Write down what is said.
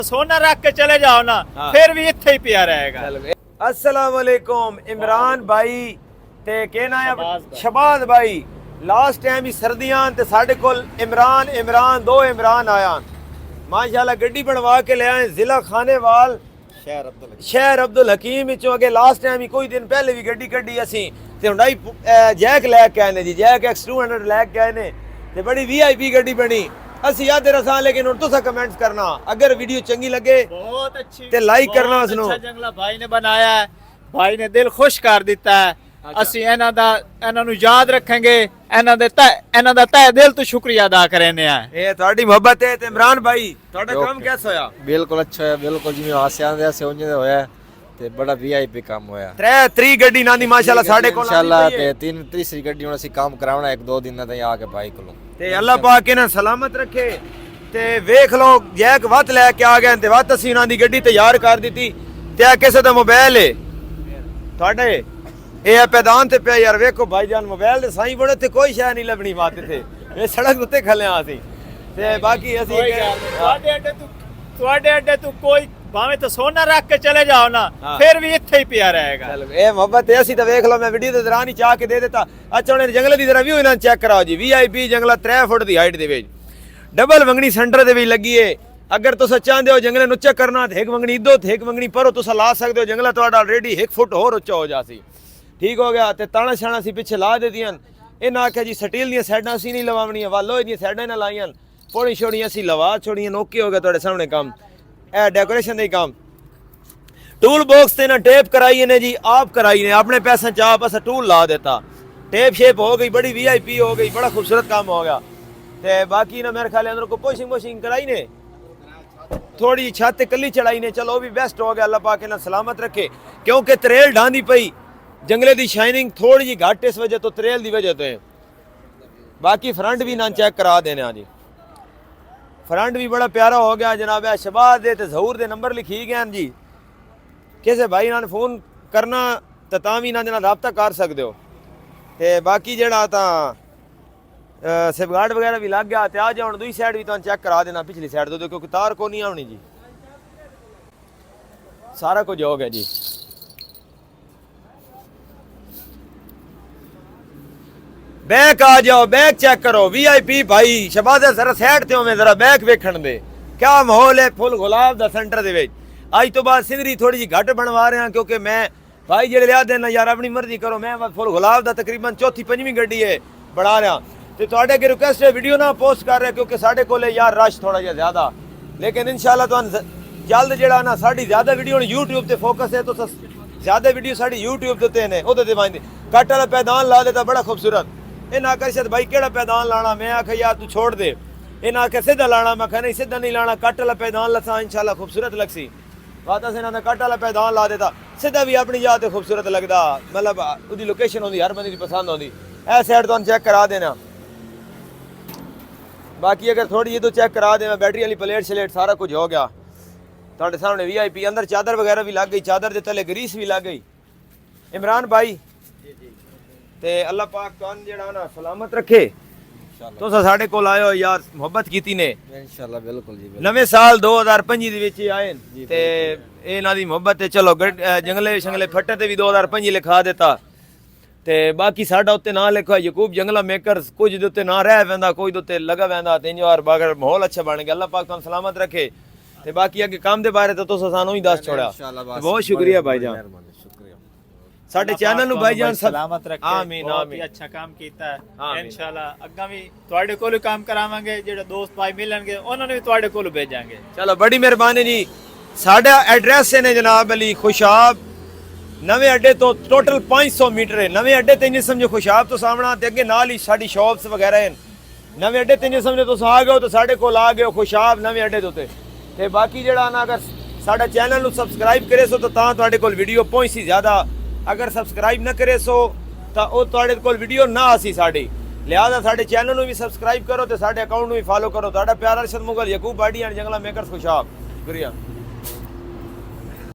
सोना रख के चले जाओ ना फिर भी इत्थे ही पिया रहेगा। अस्सलाम वालेकुम इमरान भाई ते कहना है शबाज भाई लास्ट टाइम ही सर्दियां ते साडे कोल इमरान दो इमरान आया माशाल्लाह गड्डी बनवा के ले आए जिला खानेवाल शहर अब्दुल हकीम विचों अगे लास्ट टाइम ही कोई दिन पहले भी गड्डी कड्डी असी ते हुंडई जैक लैके आए ने जी जैक X200 लैके आए ने ते बड़ी VIP गड्डी बनी ਅਸੀਂ ਯਾਦ ਰਸਾਂ लेकिन ਹੁਣ ਤੁਸੀਂ ਕਮੈਂਟਸ ਕਰਨਾ ਅਗਰ ਵੀਡੀਓ ਚੰਗੀ ਲੱਗੇ बहुत अच्छी ਤੇ ਲਾਈਕ ਕਰਨਾ ਉਸ ਨੂੰ। अच्छा जंगला भाई ने बनाया है, भाई ने दिल खुश कर दिता है। ਅਸੀਂ ਇਹਨਾਂ ਨੂੰ ਯਾਦ ਰੱਖਾਂਗੇ, ਇਹਨਾਂ ਦਾ ਤਹਿ ਦਿਲ ਤੋਂ ਸ਼ੁਕਰੀਆ ਅਦਾ ਕਰਨੇ ਆ। ਇਹ ਤੁਹਾਡੀ ਮੁਹੱਬਤ ਹੈ ਤੇ ਇਮਰਾਨ ਭਾਈ ਤੁਹਾਡਾ ਕੰਮ ਕਿਹਦਾ ਹੋਇਆ? ਬਿਲਕੁਲ ਅੱਛਾ ਹੈ, ਬਿਲਕੁਲ ਜਿਵੇਂ ਆਸਿਆਂ ਦੇ ਸੇ ਉਂਝ ਹੋਇਆ ਤੇ ਬੜਾ VIP ਕੰਮ ਹੋਇਆ। ਤਰੀ ਗੱਡੀ ਨਾ ਦੀ ਮਾਸ਼ਾਅੱਲਾ ਸਾਡੇ ਕੋਲ ਇਨਸ਼ਾਅੱਲਾ ਤੇ ਤੀਸਰੀ ਗੱਡੀ ਹੁਣ ਅਸੀਂ ਕੰਮ ਕਰਾਉਣਾ ਇੱਕ ਦੋ ਦਿਨਾਂ ਤਾਈਂ ਆ ਕੇ ਭਾਈ ਕੋਲੋਂ ਤੇ ਅੱਲਾਹ ਪਾਕ ਇਹਨਾਂ ਸਲਾਮਤ ਰੱਖੇ ਤੇ ਵੇਖ ਲਓ ਜੈਕ ਵੱਤ ਲੈ ਕੇ ਆ ਗਏ ਤੇ ਵੱਤ ਅਸੀਂ ਉਹਨਾਂ ਦੀ ਗੱਡੀ ਤਿਆਰ ਕਰ ਦਿੱਤੀ ਤੇ ਆ ਕਿਸੇ ਦਾ ਮੋਬਾਈਲ ਹੈ ਤੁਹਾਡੇ ਇਹ ਪੈਦਾਨ ਤੇ ਪਿਆ ਯਾਰ ਵੇਖੋ ਭਾਈ ਜਾਨ ਮੋਬਾਈਲ ਦੇ ਸਾਈਂ ਬੜੇ ਤੇ ਕੋਈ ਸ਼ੈ ਨਹੀਂ ਲੱਭਣੀ ਬਾਤ ਇੱਥੇ ਇਹ ਸੜਕ ਉੱਤੇ ਖਲਿਆ ਅਸੀਂ ਤੇ ਬਾਕੀ ਅਸੀਂ ਤੁਹਾਡੇ ਅੱਡੇ ਤੋਂ ਕੋਈ ਭਾਵੇਂ ਤਾਂ ਸੋਨਾ ਰੱਖ ਕੇ ਚਲੇ ਜਾਓ ਨਾ ਫਿਰ ਵੀ ਇੱਥੇ ਹੀ ਪਿਆ ਰਹੇਗਾ। ਇਹ ਮੁਹੱਬਤ ਹੈ ਅਸੀਂ ਤਾਂ ਵੇਖ ਲਓ ਮੈਂ ਵੀਡੀਓ ਦੇ ਦੌਰਾਨ ਹੀ ਚਾਹ ਕੇ ਦੇ ਦਿੱਤਾ। ਅੱਛਾ ਹੁਣ ਜੰਗਲ ਦੀ ਜ਼ਰਾ ਵਿਊ ਇਹਨਾਂ ਚੈੱਕ ਕਰਾਓ ਜੀ VIP ਜੰਗਲਾ 3 ਫੁੱਟ ਦੀ ਹਾਈਟ ਦੇ ਵਿੱਚ ਡਬਲ ਵੰਗਣੀ ਸੈਂਟਰ ਦੇ ਵਿੱਚ ਲੱਗੀ ਏ। ਅਗਰ ਤੁਸੀਂ ਚਾਹੁੰਦੇ ਹੋ ਜੰਗਲੇ ਨੂੰ ਉੱਚਾ ਕਰਨਾ ਤੇ ਇੱਕ ਵੰਗਣੀ ਇੱਧੋ ਤੇ ਇੱਕ ਵੰਗਣੀ ਪਰੋ ਤੁਸੀਂ ਲਾ ਸਕਦੇ ਹੋ। ਜੰਗਲਾ ਤੁਹਾਡਾ ਆਲਰੇਡੀ 1 ਫੁੱਟ ਹੋਰ ਉੱਚਾ ਹੋ ਜਾਸੀ ਠੀਕ ਹੋ ਗਿਆ ਤੇ ਤਾਣਾ ਛਾਣਾ ਸੀ ਪਿੱਛੇ ਲਾ ਦਿੱਤੀਆਂ। ਇਹਨਾਂ ਆਖਿਆ ਜੀ ਸਟੀਲ ਦੀਆਂ ਸਾਈਡਾਂ ਅਸੀਂ ਨਹੀਂ ਲਵਾਉਣੀਆਂ ਵਾਲੋ ਇਹਦੀਆਂ ਸਾਈਡਾਂ ਨਾ ਲਾਈਆਂ ਪੌੜੀ ਛੋੜੀਆਂ ਅਸੀਂ ਲਵਾ ਛੋੜੀਆਂ ਓਕੇ ਹੋ ਗਿਆ ਤੁਹਾਡੇ ਸਾਹਮਣੇ ਕੰਮ ਇਹ ਡੈਕੋਰੇਸ਼ਨ ਦਾ ਹੀ ਕੰਮ। टूल बॉक्स से ना टेप कराई ने जी आप कराई ने अपने पैसे चाप असा टूल ला देता टेप शेप हो गई बड़ी VIP हो गई बड़ा खूबसूरत काम हो गया ते बाकी ना मेरे ख्याल अंदर को पोशिंग कराई ने थोड़ी छत कली चढ़ाई ने चलो भी बेस्ट हो गया अल्लाह पाक ना सलामत रखे क्योंकि तरेल ढांदी पई जंगले दी शाइनिंग थोड़ी जी घट इस वजह तो तरेल दी वजह तो बाकी फ्रंट भी ना चेक करा देने जी फ्रंट भी बड़ा प्यारा हो गया जनाब शबाज दे ते ज़हूर दे नंबर लिखी गए जी ਕਿਸੇ ਭਾਈ ਨਾਲ ਫੋਨ ਕਰਨਾ ਤਾਂ ਵੀ ਇਹਨਾਂ ਦੇ ਨਾਲ ਰਾਬਤਾ ਕਰ ਸਕਦੇ ਹੋ ਤੇ ਬਾਕੀ ਜਿਹੜਾ ਤਾਂ ਸੇਫਗਾਰਡ ਵਗੈਰਾ ਵੀ ਲੱਗ ਗਿਆ ਤੇ ਆ ਜਾਉਣ ਦੂਜੀ ਸਾਈਡ ਵੀ ਤੁਹਾਨੂੰ ਚੈੱਕ ਕਰਾ ਦੇਣਾ ਪਿਛਲੀ ਸਾਈਡ ਤੋਂ ਕਿਉਂਕਿ ਤਾਰ ਕੋ ਨਹੀਂ ਆਉਣੀ ਜੀ ਸਾਰਾ ਕੁਝ ਹੋ ਗਿਆ ਜੀ। बैक आ जाओ बैक चेक करो VIP भाई शबाज जरा साइड ते होवे जरा बैक वेखण दे क्या माहौल है फुल गुलाब दा सेंटर दे विच आज तो बाद सिंदरी थोड़ी जी घट बनवा रहे हैं क्योंकि मैं भाई जेड़े लिया देना यार अपनी मर्जी करो मैं फुल गुलाब दा तकरीबन चौथी पंजवीं गड्डी है बना रहा ते तुहाडे अगे रिक्वेस्ट है वीडियो ना पोस्ट कर रहे क्योंकि साडे कोले यार रश थोड़ा जिहा ज्यादा लेकिन इंशाल्लाह तुहानू जल्द जेड़ा ना साडी ज्यादा वीडियो YouTube ते फोकस है तो ज्यादा वीडियो साडी YouTube ते ने ओदे ते वांदे कट वाला पैदान ला देता बड़ा खूबसूरत इन्हां आखिया भाई केड़ा पैदान लाना मैं आखिया यार तू छोड़ दे इन्हां आखिया सीधा लाना मैं कहा नहीं सीधा नहीं लाना कट वाला पैदान लसा इंशाल्लाह खूबसूरत लगसी बात से इन्होंने कट वाला पैदान ला देता सीधा भी अपनी जात खूबसूरत लगता मतलब उसकी लोकेशन होती हर बंदे की पसंद होती ए साइड तो चेक करा देना बाकी अगर थोड़ी तो चेक करा देना बैटरी वाली प्लेट शलेट सारा कुछ हो गया थोड़े सामने VIP अंदर चादर वगैरह भी लग गई चादर के तले ग्रीस भी लग गई। इमरान भाई ते अल्लाह पाक तुहानू जेड़ा ना सलामत रखे तुसां साडे कोल आए हो यार मुहब्बत कीती ने इंशाअल्लाह बिल्कुल जी नवे साल 2025 ਦੇ ਵਿੱਚ ਆਏ ਤੇ ਇਹਨਾਂ ਦੀ ਮੁਹੱਬਤ ਤੇ ਚਲੋ ਜੰਗਲੇ ਸ਼ੰਗਲੇ ਫੱਟੇ ਤੇ ਵੀ 2025 ਲਿਖਾ ਦਿੱਤਾ ਤੇ ਬਾਕੀ ਸਾਡਾ ਉੱਤੇ ਨਾਂ ਲਿਖਿਆ ਯਕੂਬ ਜੰਗਲਾ ਮੇਕਰਸ ਕੁਝ ਦੇ ਉੱਤੇ ਨਾਂ ਰਹਿ ਵੈਂਦਾ ਕੋਈ ਦੇ ਉੱਤੇ ਲਗਾ ਵੈਂਦਾ ਤਿੰਨ ਵਾਰ ਬਾਗਰ ਮਾਹੌਲ ਅੱਛਾ ਬਣ ਗਿਆ ਅੱਲਾਹ ਪਾਕ ਤੁਹਾਨੂੰ ਸਲਾਮਤ ਰੱਖੇ ਤੇ ਬਾਕੀ ਅੱਗੇ ਕੰਮ ਦੇ ਬਾਰੇ ਤਾਂ ਤੁਸੀਂ ਸਾਨੂੰ ਹੀ ਦੱਸ ਛੋੜਿਆ ਬਹੁਤ ਸ਼ੁਕਰੀਆ ਭਾਈ ਜਾਨ ਸਾਡੇ ਚੈਨਲ ਨੂੰ ਭਾਈ ਜਾਨ ਸਲਾਮਤ ਰੱਖੇ ਆਮੀਨ ਬਹੁਤ ਆਮੀਨ ਹੀ ਅੱਛਾ ਕੰਮ ਕੀਤਾ ਹੈ ਇਨਸ਼ਾਅੱਲਾ ਅੱਗਾ ਵੀ ਤੁਹਾਡੇ ਕੋਲ ਕੰਮ ਕਰਾਵਾਂਗੇ ਜਿਹੜੇ ਦੋਸਤ ਭਾਈ ਮਿਲਣਗੇ ਉਹਨਾਂ ਨੂੰ ਵੀ ਤੁਹਾਡੇ ਕੋਲ ਭੇਜਾਂਗੇ। ਚਲੋ ਬੜੀ ਮਿਹਰਬਾਨੀ ਜੀ। ਸਾਡਾ ਐਡਰੈਸ ਹੈ ਜਨਾਬ ਅਲੀ ਖੁਸ਼ਾਬ ਨਵੇਂ ਅੱਡੇ ਤੋਂ ਟੋਟਲ 500 ਮੀਟਰ ਹੈ ਨਵੇਂ ਅੱਡੇ ਤੇ ਨਹੀਂ ਸਮਝੋ ਖੁਸ਼ਾਬ ਤੋਂ ਸਾਹਮਣਾ ਤੇ ਅੱਗੇ ਨਾਲ ਹੀ ਸਾਡੀ ਸ਼ਾਪਸ ਵਗੈਰਾ ਹਨ ਨਵੇਂ ਅੱਡੇ ਤੇ ਨਹੀਂ ਸਮਝੋ ਤੁਸੀਂ ਆ ਗਏ ਹੋ ਤਾਂ ਸਾਡੇ ਕੋਲ ਆ ਗਏ ਹੋ ਖੁਸ਼ਾਬ ਨਵੇਂ ਅੱਡੇ ਦੇ ਉੱਤੇ ਤੇ ਬਾਕੀ ਜਿਹੜਾ ਨਾ ਅਗਰ ਸਾਡਾ ਚੈਨਲ ਨੂੰ ਸਬਸਕ੍ਰਾਈਬ ਕਰੇ ਸੋ ਤਾਂ ਤੁਹਾਡੇ ਕੋਲ ਵੀਡੀਓ ਪਹੁੰਚੀ ਜ਼ਿਆਦਾ अगर सबसक्राइब न करे सो तो वो तुहाडे कोल वीडियो ना आसी साडी लिहाजा साडे चैनल ਨੂੰ ਵੀ सब्सक्राइब करो ते साडे अकाउंट ਨੂੰ ਵੀ फॉलो करो। तुहाडा प्यारा अरशद मुगल यकूब बाड़ी एंड जंगला मेकर्स खुशाब शुक्रिया।